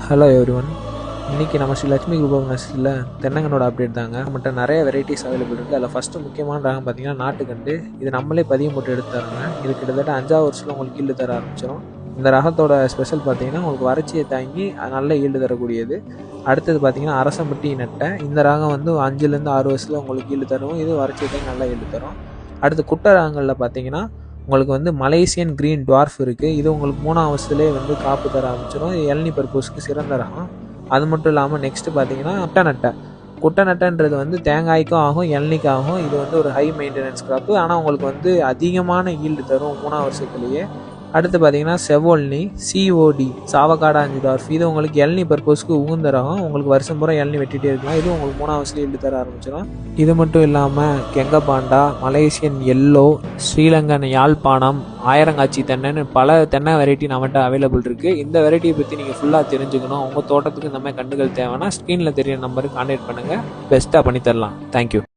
Hello everyone. இன்றைக்கி நம்ம Sri Lakshmi group of நர்சரியில் தென்னங்கன்னோட அப்டேட் தாங்க. நம்மகிட்ட நிறைய வெரைட்டிஸ் அவைலபிள் இருக்குது. அதில் ஃபஸ்ட்டு முக்கியமான ரகம் பார்த்தீங்கன்னா நாட்டுக்கண்டு. இது நம்மளே பதியம் போட்டு எடுத்து தரோங்க. இது கிட்டத்தட்ட 5ஆவது வருஷத்தில் உங்களுக்கு ஈல்டு தர ஆரம்பிச்சிடும். இந்த ரகத்தோட ஸ்பெஷல் பார்த்தீங்கன்னா உங்களுக்கு வறட்சியை தாங்கி நல்ல ஈல்டு தரக்கூடியது. அடுத்தது பார்த்தீங்கன்னா அரசம்பட்டி நெட்டை. இந்த ரகம் வந்து 5லேருந்து 6 வருஷத்தில் உங்களுக்கு ஈல்டு தரும். இது வறட்சியை தாங்கி நல்லா ஈல்டு தரும். அடுத்து குட்டை ரகங்களில் பார்த்தீங்கன்னா உங்களுக்கு வந்து மலேசியன் க்ரீன் டுவார்ஃப் இருக்குது. இது உங்களுக்கு 3ஆம் வருஷத்துலேயே வந்து காப்பு தர ஆரம்பிச்சிடும். இது இளநீ பர்பஸ்க்கு சிறந்த ரகம். அது மட்டும் இல்லாமல் நெக்ஸ்ட்டு பார்த்தீங்கன்னா குட்டை நட்டைன்றது வந்து தேங்காய்க்கும் ஆகும், இளநீக்கும் ஆகும். இது வந்து ஒரு ஹை மெயின்டெனன்ஸ் கிராப்பு. ஆனால் உங்களுக்கு வந்து அதிகமான ஈல்டு தரும் 3ஆம் வருஷத்துலேயே. அடுத்து பார்த்தீங்கன்னா செவோல்னி சிஓடி சாவக்காடா 5 டார்ஃப். இது உங்களுக்கு இளநீ பர்பஸ்க்கு உகுந்த ரகம். உங்களுக்கு வருஷம் பூரா இளநீ வெட்டிகிட்டே இருக்கலாம். இது உங்களுக்கு 3ஆம் வருஷத்துல ஈல்டு தர ஆரம்பிச்சிடும். இது மட்டும் இல்லாமல் கெங்கபாண்டா, மலேசியன் எல்லோ, ஸ்ரீலங்கன் யாழ்ப்பாணம், ஆயிரங்காட்சி தென்னைன்னு பல தென்னை வெரைட்டி நம்மகிட்ட அவைலபிள் இருக்குது. இந்த வெரைட்டியை பற்றி நீங்கள் ஃபுல்லாக தெரிஞ்சுக்கணும். உங்கள் தோட்டத்துக்கு இந்த மாதிரி கண்டுகள் தேவைன்னா ஸ்க்ரீனில் தெரியிற நம்பருக்கு கான்டாக்ட் பண்ணுங்கள். பெஸ்ட்டாக பண்ணித்தரலாம். தேங்க்யூ.